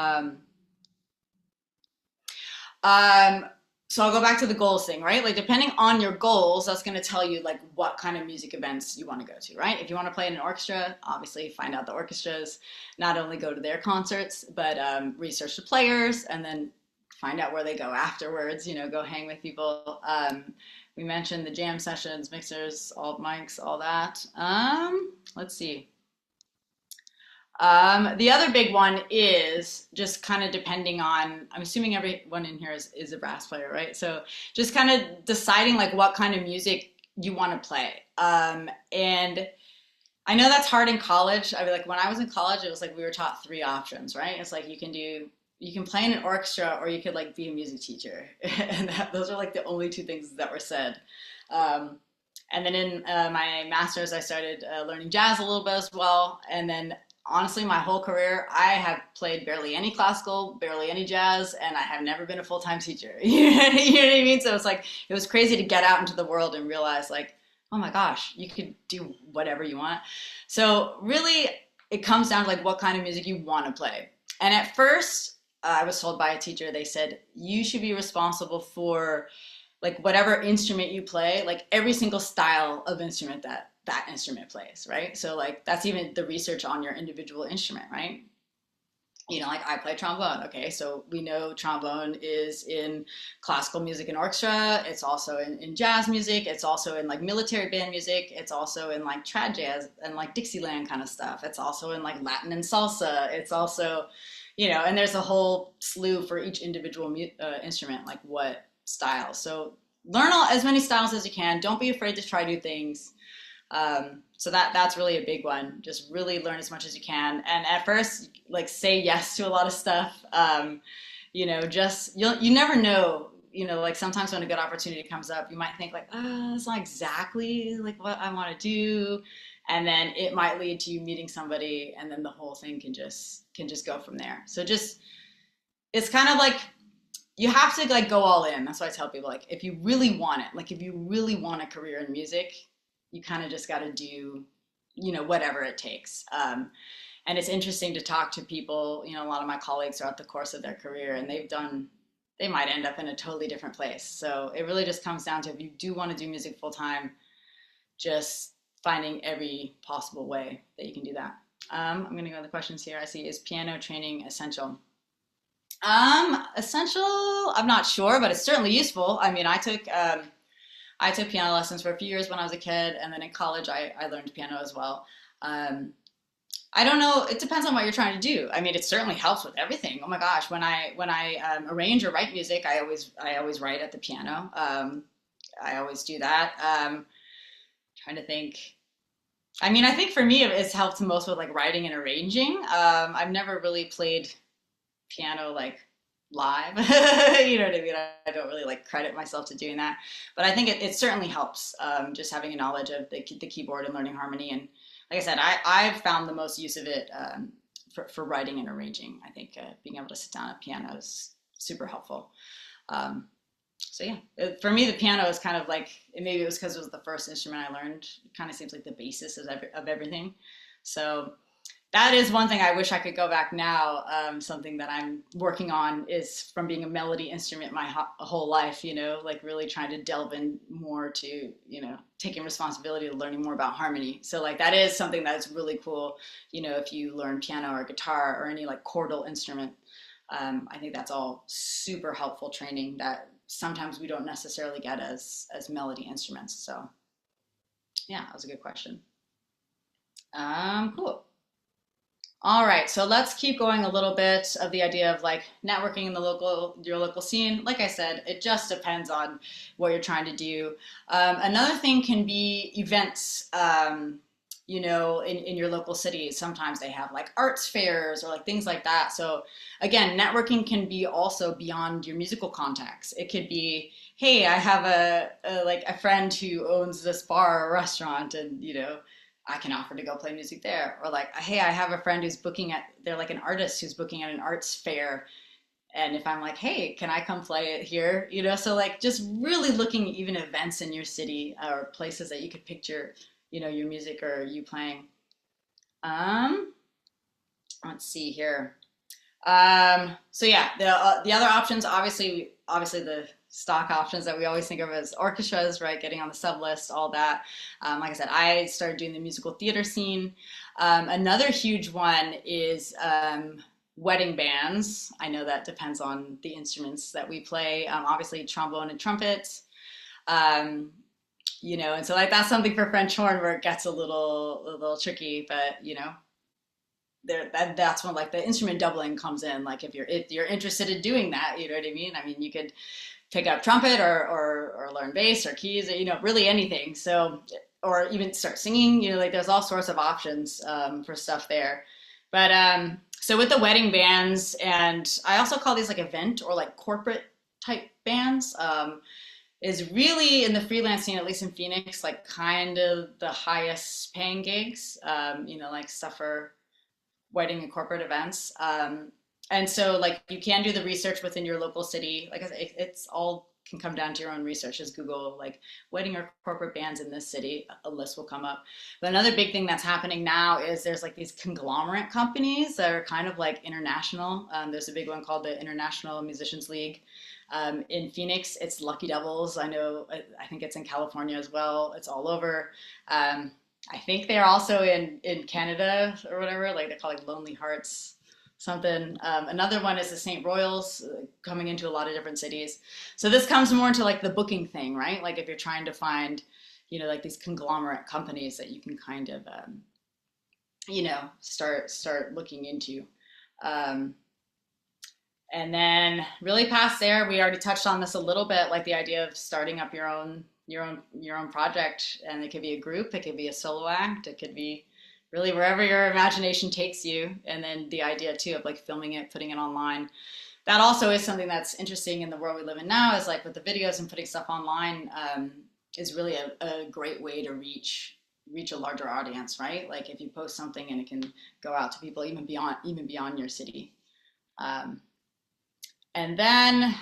So I'll go back to the goals thing, right? Like depending on your goals, that's going to tell you like what kind of music events you want to go to, right? If you want to play in an orchestra, obviously find out the orchestras, not only go to their concerts, but research the players and then find out where they go afterwards, go hang with people. We mentioned the jam sessions, mixers, alt mics, all that. Let's see. The other big one is just kind of depending on, I'm assuming everyone in here is a brass player, right? So just kind of deciding like what kind of music you want to play. And I know that's hard in college. I mean, like when I was in college, it was like we were taught three options, right? It's like you can play in an orchestra or you could like be a music teacher. And those are like the only two things that were said. And then in my master's, I started learning jazz a little bit as well. And then honestly, my whole career, I have played barely any classical, barely any jazz, and I have never been a full-time teacher. You know what I mean? So it's like, it was crazy to get out into the world and realize like, oh my gosh, you could do whatever you want. So really, it comes down to like what kind of music you want to play. And at first, I was told by a teacher, they said, you should be responsible for like whatever instrument you play, like every single style of instrument that instrument plays, right? So like that's even the research on your individual instrument, right? You know, like I play trombone. Okay, so we know trombone is in classical music and orchestra. It's also in jazz music. It's also in like military band music. It's also in like trad jazz and like Dixieland kind of stuff. It's also in like Latin and salsa. It's also, you know, and there's a whole slew for each individual instrument, like what style. So learn as many styles as you can. Don't be afraid to try new things. So that's really a big one. Just really learn as much as you can. And at first, like say yes to a lot of stuff. You know, just you never know. You know, like sometimes when a good opportunity comes up, you might think like, it's not exactly like what I want to do, and then it might lead to you meeting somebody, and then the whole thing can just go from there. So just it's kind of like you have to like go all in. That's why I tell people like if you really want it, like if you really want a career in music, you kind of just got to do, you know, whatever it takes. And it's interesting to talk to people, you know, a lot of my colleagues throughout the course of their career, and they might end up in a totally different place. So it really just comes down to if you do want to do music full time, just finding every possible way that you can do that. I'm going to go to the questions here. I see, is piano training essential? Essential, I'm not sure, but it's certainly useful. I mean, I took piano lessons for a few years when I was a kid, and then in college I learned piano as well. I don't know. It depends on what you're trying to do. I mean, it certainly helps with everything. Oh my gosh, when I arrange or write music, I always write at the piano. I always do that. Trying to think. I mean, I think for me it's helped most with like writing and arranging. I've never really played piano like live. You know what I mean? I don't really like credit myself to doing that, but I think it certainly helps, just having a knowledge of the keyboard and learning harmony. And like I said, I've found the most use of it for writing and arranging. I think being able to sit down at piano is super helpful. So yeah, for me, the piano is kind of like, maybe it was because it was the first instrument I learned. It kind of seems like the basis of everything. So that is one thing I wish I could go back now. Something that I'm working on is from being a melody instrument my whole life, you know, like really trying to delve in more to, you know, taking responsibility to learning more about harmony. So like that is something that's really cool, you know, if you learn piano or guitar or any like chordal instrument. I think that's all super helpful training that sometimes we don't necessarily get as melody instruments. So yeah, that was a good question. Cool. All right, so let's keep going a little bit of the idea of like networking in your local scene. Like I said, it just depends on what you're trying to do. Another thing can be events, you know, in your local city. Sometimes they have like arts fairs or like things like that. So again, networking can be also beyond your musical contacts. It could be, hey, I have a friend who owns this bar or restaurant, and you know, I can offer to go play music there. Or like, hey, I have a friend who's they're like an artist who's booking at an arts fair. And if I'm like, hey, can I come play it here? You know, so like just really looking at even events in your city or places that you could picture, you know, your music or you playing. Let's see here. So yeah, the other options, obviously the stock options that we always think of as orchestras, right? Getting on the sub list, all that. Like I said, I started doing the musical theater scene. Another huge one is wedding bands. I know that depends on the instruments that we play. Obviously trombone and trumpet. You know, and so like that's something for French horn where it gets a little tricky, but you know, that's when like the instrument doubling comes in. Like if you're interested in doing that, you know what I mean? I mean, you could pick up trumpet or learn bass or keys, or, you know, really anything. So, or even start singing, you know, like there's all sorts of options for stuff there. But so with the wedding bands, and I also call these like event or like corporate type bands, is really in the freelance scene, at least in Phoenix, like kind of the highest paying gigs, you know, like stuff for wedding and corporate events. And so like you can do the research within your local city. Like I said, it's all can come down to your own research. Just Google like wedding or corporate bands in this city, a list will come up. But another big thing that's happening now is there's like these conglomerate companies that are kind of like international. There's a big one called the International Musicians League. In Phoenix, it's Lucky Devils. I think it's in California as well. It's all over. I think they're also in Canada or whatever, like they call it Lonely Hearts something. Another one is the St. Royals, coming into a lot of different cities. So this comes more into like the booking thing, right? Like if you're trying to find, like these conglomerate companies that you can kind of, start looking into. And then really past there, we already touched on this a little bit, like the idea of starting up your own project. And it could be a group, it could be a solo act, it could be really wherever your imagination takes you. And then the idea too of like filming it, putting it online. That also is something that's interesting in the world we live in now, is like with the videos and putting stuff online, is really a great way to reach a larger audience, right? Like if you post something and it can go out to people even beyond your city. And then,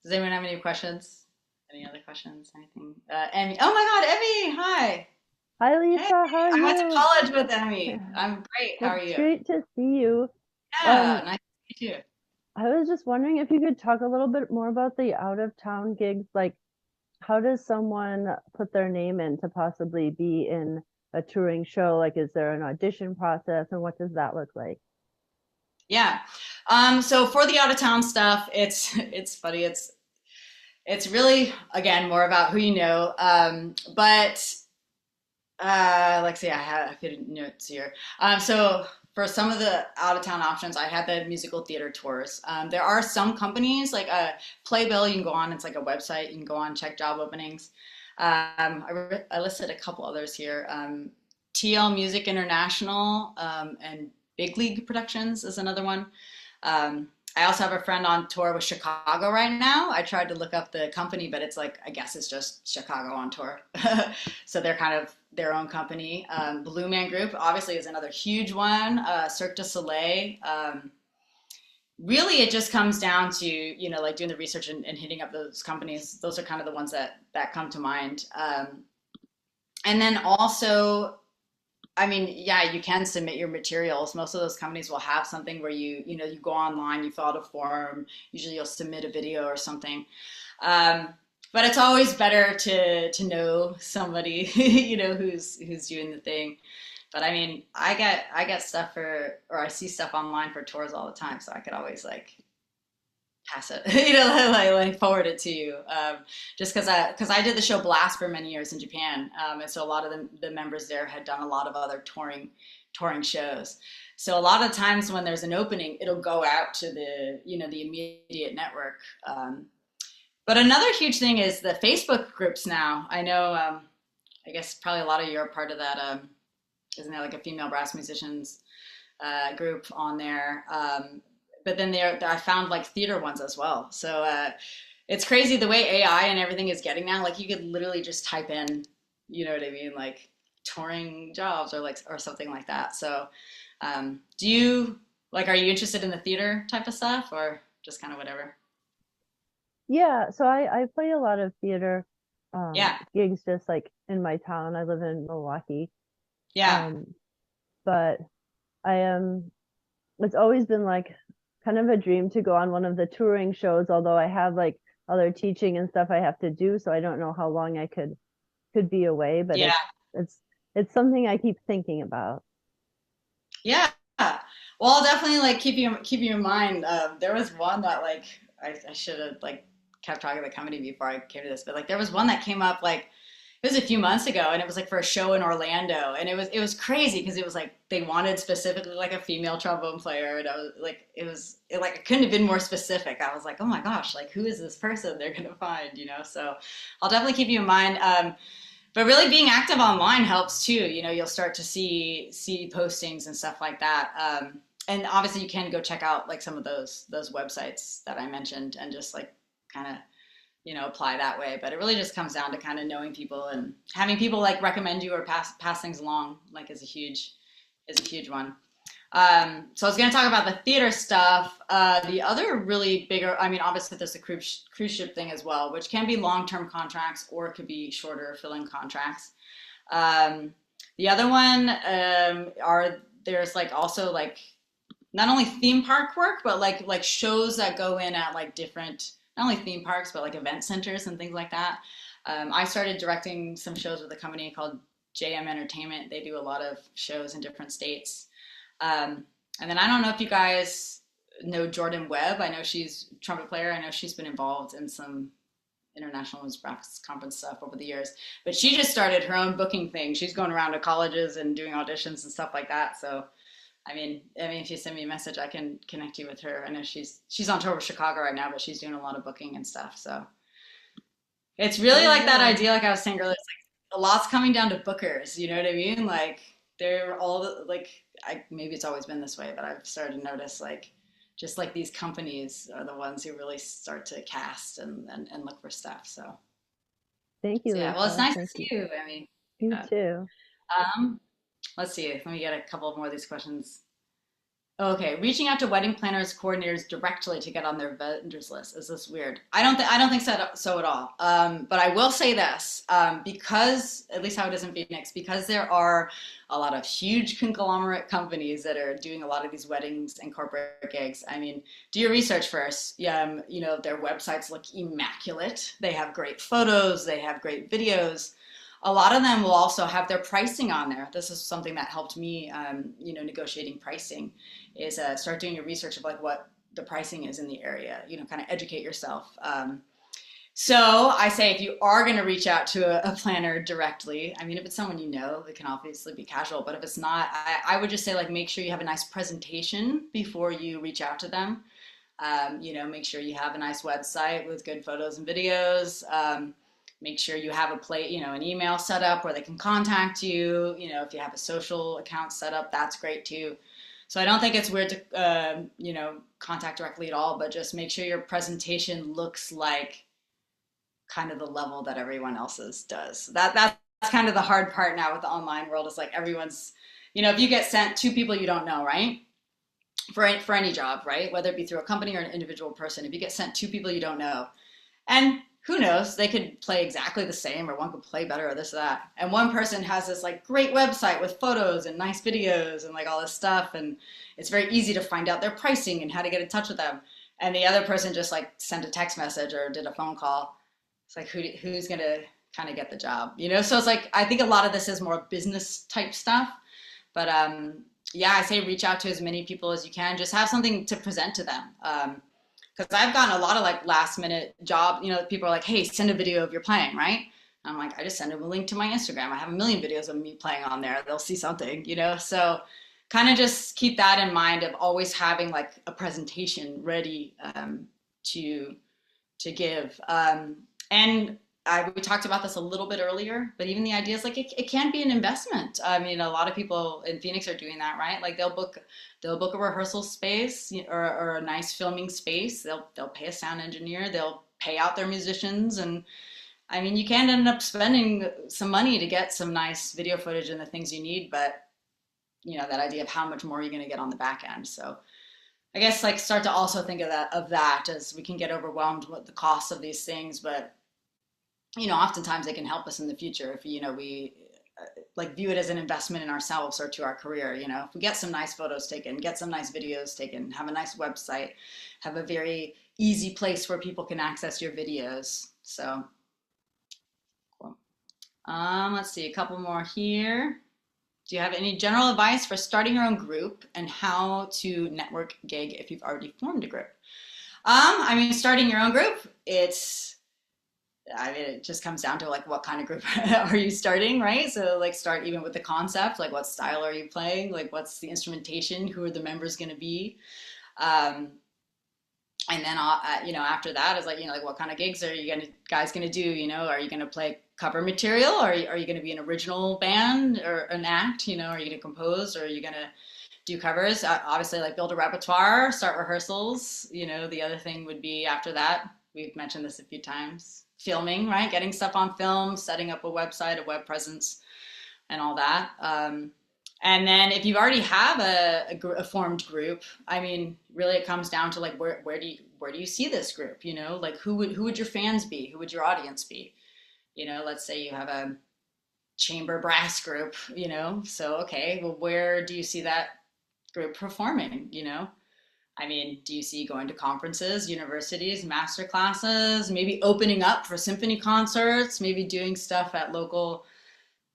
does anyone have any questions? Any other questions? Anything? Emmy. Oh my God, Emmy! Hi. Hi, Lisa. Hey, How are I you? went to college with Emmy. I'm great. How are It's you? great to see you. Yeah, nice to meet you. I was just wondering if you could talk a little bit more about the out-of-town gigs. Like, how does someone put their name in to possibly be in a touring show? Like, is there an audition process, and what does that look like? Yeah. So for the out of town stuff, it's funny. It's really, again, more about who you know. But let's see, I have a few notes here. So for some of the out of town options, I had the musical theater tours. There are some companies like Playbill. You can go on. It's like a website. You can go on, check job openings. I listed a couple others here. TL Music International and Big League Productions is another one. I also have a friend on tour with Chicago right now. I tried to look up the company, but it's like, I guess it's just Chicago on tour. So they're kind of their own company. Blue Man Group obviously is another huge one. Cirque du Soleil. Really, it just comes down to, like doing the research and hitting up those companies. Those are kind of the ones that come to mind. And then also, I mean, yeah, you can submit your materials. Most of those companies will have something where you go online, you fill out a form. Usually you'll submit a video or something. But it's always better to know somebody, who's doing the thing. But I mean, I get stuff or I see stuff online for tours all the time. So I could always like pass it, like forward it to you. Just because I did the show Blast for many years in Japan, and so a lot of the members there had done a lot of other touring shows. So a lot of times when there's an opening, it'll go out to the immediate network. But another huge thing is the Facebook groups now. I know, I guess probably a lot of you are part of that. Isn't there like a female brass musicians group on there? But then I found like theater ones as well. So it's crazy the way AI and everything is getting now. Like you could literally just type in, you know what I mean, like touring jobs or something like that. So are you interested in the theater type of stuff or just kind of whatever? Yeah, so I play a lot of theater Yeah, gigs just like in my town. I live in Milwaukee. yeah, But it's always been like kind of a dream to go on one of the touring shows, although I have like other teaching and stuff I have to do, so I don't know how long I could be away, but yeah, it's something I keep thinking about. yeah. Well, I'll definitely like keep you in mind. There was one that like I should have like kept track of the company before I came to this, but like there was one that came up like it was a few months ago, and it was like for a show in Orlando, and it was crazy because it was like they wanted specifically like a female trombone player, and I was like it couldn't have been more specific. I was like, oh my gosh, like who is this person they're gonna find, So I'll definitely keep you in mind. But really being active online helps too. You'll start to see postings and stuff like that. And obviously you can go check out like some of those websites that I mentioned and just like kind of apply that way. But it really just comes down to kind of knowing people and having people like recommend you or pass things along, like is a huge one. So I was going to talk about the theater stuff. The other really bigger, I mean, obviously there's the cruise ship thing as well, which can be long-term contracts or it could be shorter fill-in contracts. The other one are there's like also like not only theme park work, but like shows that go in at like different not only theme parks but like event centers and things like that. I started directing some shows with a company called JM Entertainment. They do a lot of shows in different states. And then I don't know if you guys know Jordan Webb. I know she's a trumpet player. I know she's been involved in some international women's brass conference stuff over the years. But she just started her own booking thing. She's going around to colleges and doing auditions and stuff like that. So if you send me a message, I can connect you with her. I know she's on tour with Chicago right now, but she's doing a lot of booking and stuff. So it's really like that idea, like I was saying earlier, it's like a lot's coming down to bookers. You know what I mean? Like they're all like, maybe it's always been this way, but I've started to notice like just like these companies are the ones who really start to cast and look for stuff. So, Thank you, yeah, well, it's Lisa. nice Thank to see you. you. I mean, You too. let's see. Let me get a couple more of these questions. Okay, reaching out to wedding planners, coordinators directly to get on their vendors list. Is this weird? I don't think so at all. But I will say this, because at least how it is in Phoenix, because there are a lot of huge conglomerate companies that are doing a lot of these weddings and corporate gigs. I mean, do your research first. Yeah, their websites look immaculate. They have great photos. They have great videos. A lot of them will also have their pricing on there. This is something that helped me, negotiating pricing, is start doing your research of like what the pricing is in the area. Kind of educate yourself. So I say if you are going to reach out to a planner directly, I mean, if it's someone you know, it can obviously be casual. But if it's not, I would just say like make sure you have a nice presentation before you reach out to them. Make sure you have a nice website with good photos and videos. Make sure you have an email set up where they can contact you. If you have a social account set up, that's great too. So I don't think it's weird to, contact directly at all, but just make sure your presentation looks like kind of the level that everyone else's does. That's kind of the hard part now with the online world is like everyone's, if you get sent two people you don't know, right? For any job, right? Whether it be through a company or an individual person, if you get sent two people you don't know, and who knows, they could play exactly the same or one could play better or this or that. And one person has this like great website with photos and nice videos and like all this stuff. And it's very easy to find out their pricing and how to get in touch with them. And the other person just like sent a text message or did a phone call. It's like, who's going to kind of get the job, So it's like, I think a lot of this is more business type stuff. But yeah, I say reach out to as many people as you can. Just have something to present to them. Because I've gotten a lot of like last minute job, people are like, hey, send a video of your playing, right? And I'm like, I just send them a link to my Instagram. I have a million videos of me playing on there. They'll see something, So kind of just keep that in mind of always having like a presentation ready to give. And we talked about this a little bit earlier, but even the idea is like it can be an investment. I mean, a lot of people in Phoenix are doing that, right? Like they'll book a rehearsal space or a nice filming space. They'll pay a sound engineer. They'll pay out their musicians, and I mean, you can end up spending some money to get some nice video footage and the things you need, but that idea of how much more you're going to get on the back end. So I guess like start to also think of that as we can get overwhelmed with the cost of these things, but oftentimes they can help us in the future if, we like view it as an investment in ourselves or to our career. If we get some nice photos taken, get some nice videos taken, have a nice website, have a very easy place where people can access your videos. So cool. Let's see, a couple more here. Do you have any general advice for starting your own group and how to network gig if you've already formed a group? Starting your own group, it just comes down to like what kind of group are you starting, right? So like start even with the concept, like what style are you playing? Like what's the instrumentation? Who are the members going to be? And then, after that is like, like what kind of gigs are you guys going to do? Are you going to play cover material? Or are you going to be an original band or an act? Are you going to compose or are you going to do covers? Obviously like build a repertoire, start rehearsals. The other thing would be after that, we've mentioned this a few times, filming, right? Getting stuff on film, setting up a website, a web presence and all that. And then if you already have a formed group, I mean, really it comes down to like where do you see this group? You know, like who would your fans be? Who would your audience be? You know, let's say you have a chamber brass group, you know. So okay, well, where do you see that group performing? You know, I mean, do you see going to conferences, universities, master classes, maybe opening up for symphony concerts, maybe doing stuff at local,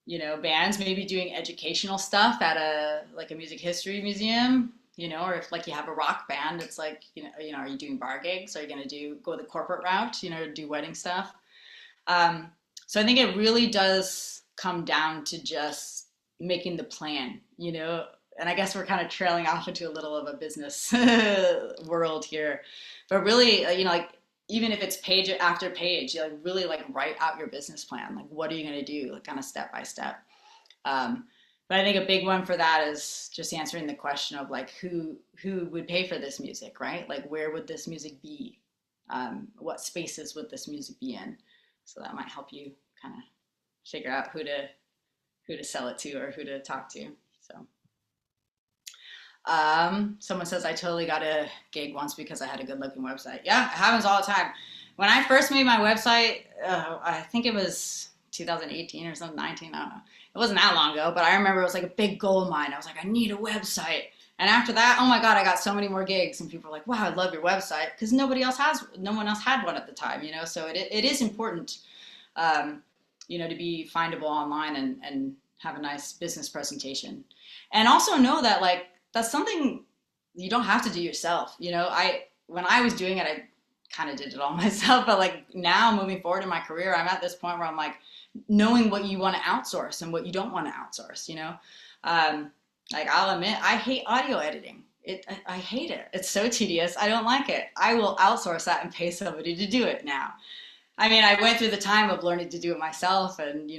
you know, bands, maybe doing educational stuff at a like a music history museum, you know, or if like you have a rock band, it's like, are you doing bar gigs? Are you going to go the corporate route, you know, do wedding stuff? Um, so I think it really does come down to just making the plan, you know. And I guess we're kind of trailing off into a little of a business world here, but really, like even if it's page after page, you like really like write out your business plan. Like, what are you going to do, like kind of step by step. But I think a big one for that is just answering the question of like who would pay for this music, right? Like, where would this music be? What spaces would this music be in? So that might help you kind of figure out who to sell it to or who to talk to. So someone says I totally got a gig once because I had a good looking website. Yeah, it happens all the time. When I first made my website, I think it was 2018 or something, 19, I don't know. It wasn't that long ago, but I remember it was like a big goal of mine. I was like, I need a website. And after that, oh my God, I got so many more gigs, and people were like, wow, I love your website, because no one else had one at the time, you know? So it is important, to be findable online and have a nice business presentation. And also know that like, that's something you don't have to do yourself. You know, when I was doing it, I kind of did it all myself, but like now moving forward in my career, I'm at this point where I'm like knowing what you want to outsource and what you don't want to outsource, you know? Like I'll admit, I hate audio editing. I hate it. It's so tedious. I don't like it. I will outsource that and pay somebody to do it now. I mean, I went through the time of learning to do it myself and,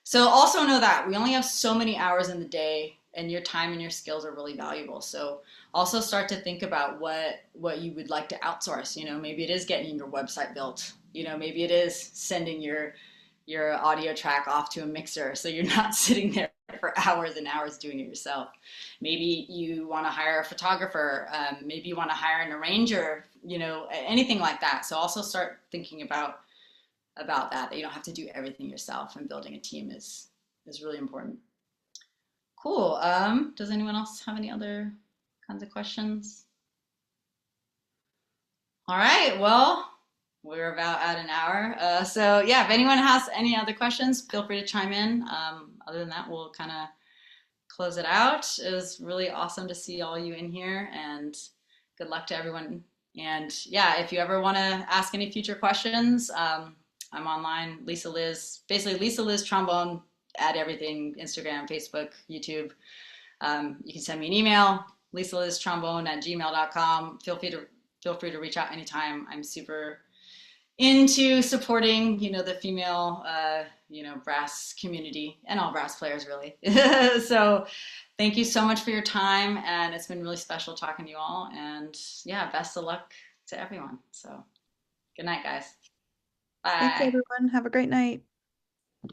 so also know that we only have so many hours in the day and your time and your skills are really valuable. So also start to think about what you would like to outsource. You know, maybe it is getting your website built. You know, maybe it is sending your audio track off to a mixer so you're not sitting there for hours and hours doing it yourself. Maybe you want to hire a photographer. Maybe you want to hire an arranger, anything like that. So also start thinking about that you don't have to do everything yourself, and building a team is really important. Cool. Does anyone else have any other kinds of questions? All right. Well, we're about at an hour. So yeah, if anyone has any other questions, feel free to chime in. Other than that, we'll kind of close it out. It was really awesome to see all you in here, and good luck to everyone. And yeah, if you ever want to ask any future questions, I'm online, Lisa Liz, basically Lisa Liz Trombone at everything, Instagram, Facebook, YouTube. You can send me an email, lisaliztrombone@gmail.com. Feel free to reach out anytime. I'm super into supporting, the female, brass community and all brass players really. So thank you so much for your time, and it's been really special talking to you all, and yeah, best of luck to everyone. So good night, guys. Bye. Thanks, everyone. Have a great night.